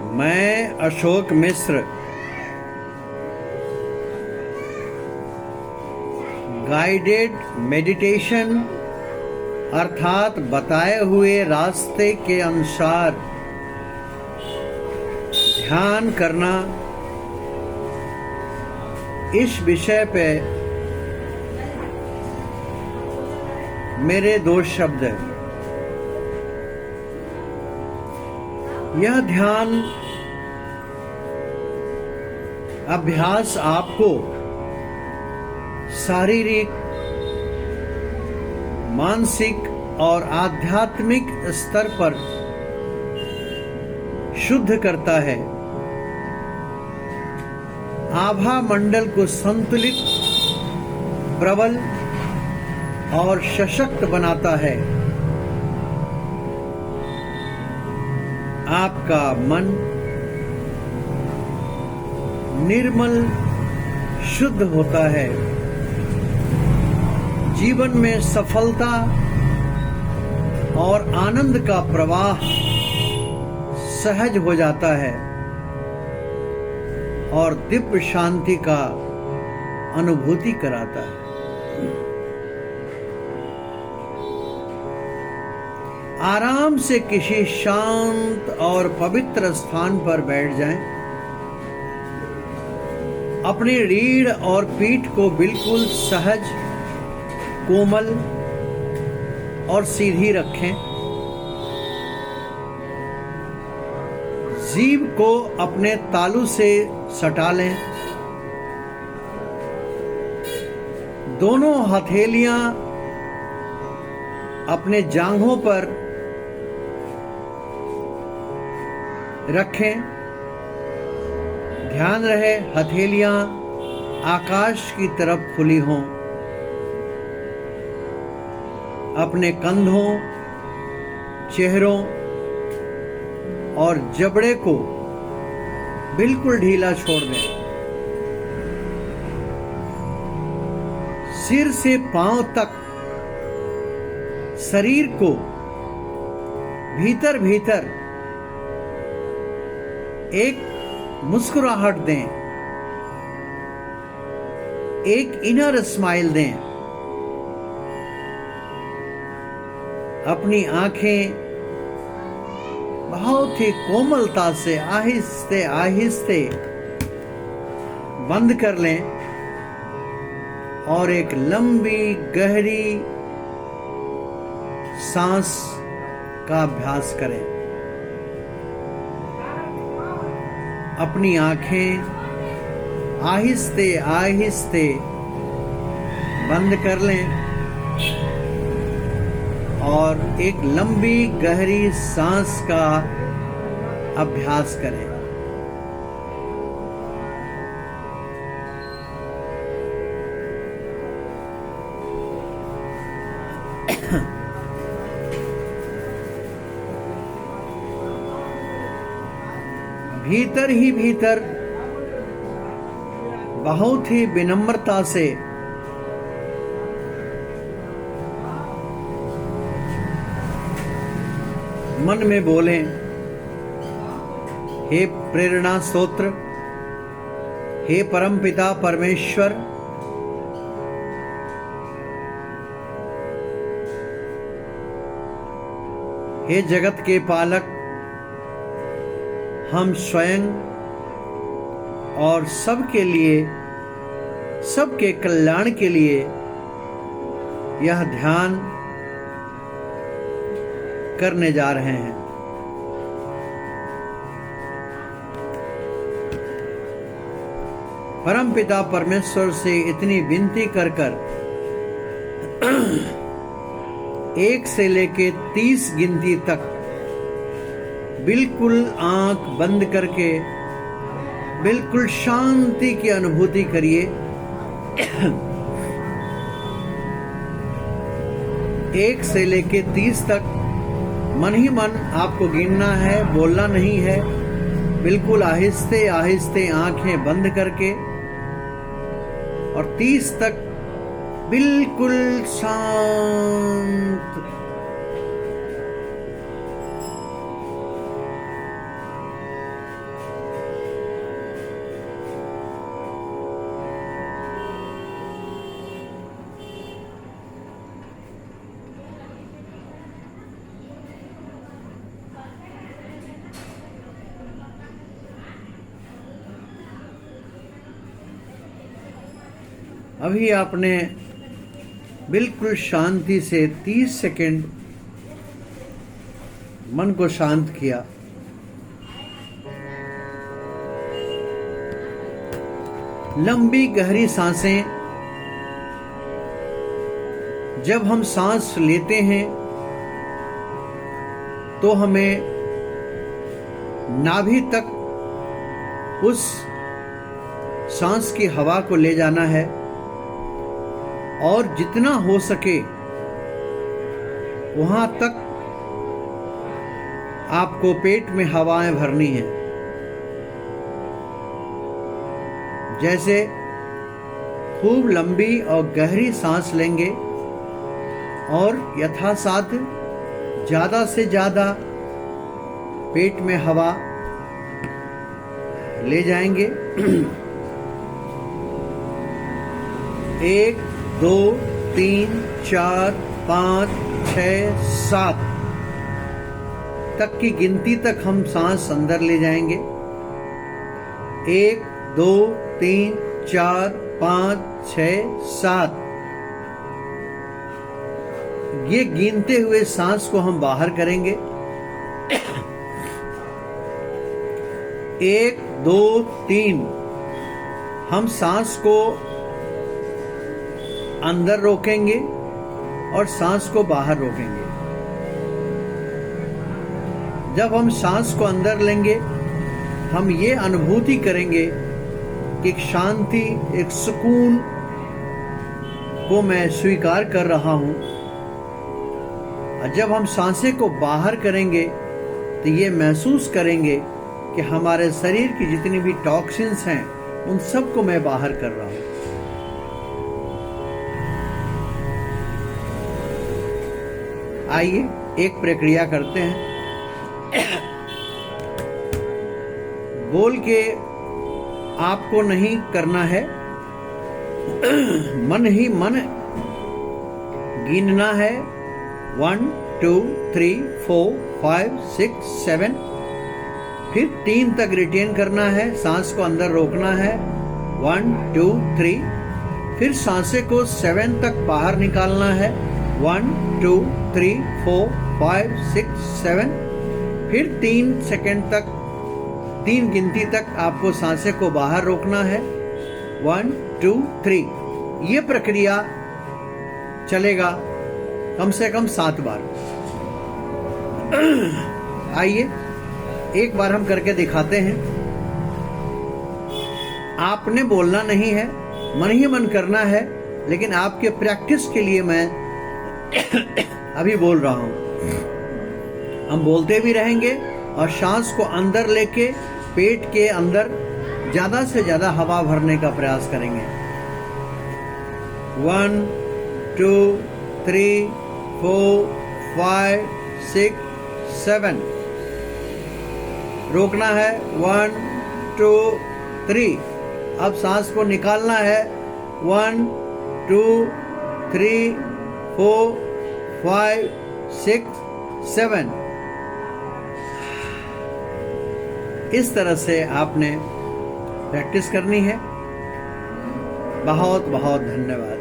मैं Ashok Mishra guided meditation अर्थात बताए हुए रास्ते के अनुसार ध्यान करना, इस विषय पे मेरे 2 शब्द हैं। यह ध्यान अभ्यास आपको शारीरिक, मानसिक और आध्यात्मिक स्तर पर शुद्ध करता है, आभा मंडल को संतुलित, प्रबल और सशक्त बनाता है। आपका मन निर्मल, शुद्ध होता है। जीवन में सफलता और आनंद का प्रवाह सहज हो जाता है और दिव्य शांति का अनुभूति कराता है। आराम से किसी शांत और पवित्र स्थान पर बैठ जाएं। अपनी रीढ़ और पीठ को बिल्कुल सहज, कोमल और सीधी रखें। जीभ को अपने तालू से सटा लें। दोनों हथेलियां अपने जांघों पर रखें। ध्यान रहे हथेलियां आकाश की तरफ खुली हों। अपने कंधों, चेहरों और जबड़े को बिल्कुल ढीला छोड़ दें। सिर से पांव तक शरीर को भीतर भीतर एक मुस्कुराहट दें, एक इनर स्माइल दें। अपनी आंखें बहुत ही कोमलता से आहिस्ते आहिस्ते बंद कर लें और एक लंबी गहरी सांस का अभ्यास करें। अपनी आंखें आहिस्ते आहिस्ते बंद कर लें और एक लंबी गहरी सांस का अभ्यास करें। भीतर ही भीतर बहुत ही विनम्रता से मन में बोलें, हे प्रेरणा स्तोत्र, हे परमपिता परमेश्वर, हे जगत के पालक, हम स्वयं और सबके लिए, सबके कल्याण के लिए यह ध्यान करने जा रहे हैं। परमपिता परमेश्वर से इतनी विनती कर 1 से लेके 30 गिनती तक बिल्कुल आंख बंद करके बिल्कुल शांति की अनुभूति करिए। 1 से लेके 30 तक मन ही मन आपको गिनना है, बोलना नहीं है। बिल्कुल आहिस्ते आहिस्ते आंखें बंद करके और 30 तक बिल्कुल शांत। अभी आपने बिल्कुल शांति से 30 सेकंड मन को शांत किया। लंबी गहरी सांसें। जब हम सांस लेते हैं तो हमें नाभि तक उस सांस की हवा को ले जाना है और जितना हो सके वहां तक आपको पेट में हवाएं भरनी है। जैसे खूब लंबी और गहरी सांस लेंगे और यथासाध्य ज़्यादा से ज़्यादा पेट में हवा ले जाएंगे। 1 2 3 4 5 6 7 तक की गिनती तक हम सांस अंदर ले जाएंगे। 1 2 3 4 5 6 7 ये गिनते हुए सांस को हम बाहर करेंगे। 1 2 3 हम सांस को अंदर रोकेंगे और सांस को बाहर रोकेंगे। जब हम सांस को अंदर लेंगे हम ये अनुभूति करेंगे कि एक शांति, एक सुकून को मैं स्वीकार कर रहा हूं। और जब हम सांसें को बाहर करेंगे तो ये महसूस करेंगे कि हमारे शरीर की जितनी भी टॉक्सिन्स हैं उन सब को मैं बाहर कर रहा हूं। आइए एक प्रक्रिया करते हैं। बोल के आपको नहीं करना है, मन ही मन गिनना है। 1 2 3 4 5 6 7 फिर 3 तक रिटेन करना है, सांस को अंदर रोकना है। 1 2 3 फिर सांसें को 7 तक बाहर निकालना है। 1 2 3 4 5 6 7 फिर 3 सेकंड तक, 3 गिनती तक आपको सांसें को बाहर रोकना है। 1 2 3 ये प्रक्रिया चलेगा कम से कम 7 बार। आइए एक बार हम करके दिखाते हैं। आपने बोलना नहीं है, मन ही मन करना है, लेकिन आपके प्रैक्टिस के लिए मैं अभी बोल रहा हूं। हम बोलते भी रहेंगे और सांस को अंदर लेके पेट के अंदर ज्यादा से ज्यादा हवा भरने का प्रयास करेंगे। 1 2 3 4 5 6 7 रोकना है। 1 2 3 अब सांस को निकालना है। 1 2 3 4 5 6 7 इस तरह से आपने प्रैक्टिस करनी है। बहुत बहुत धन्यवाद।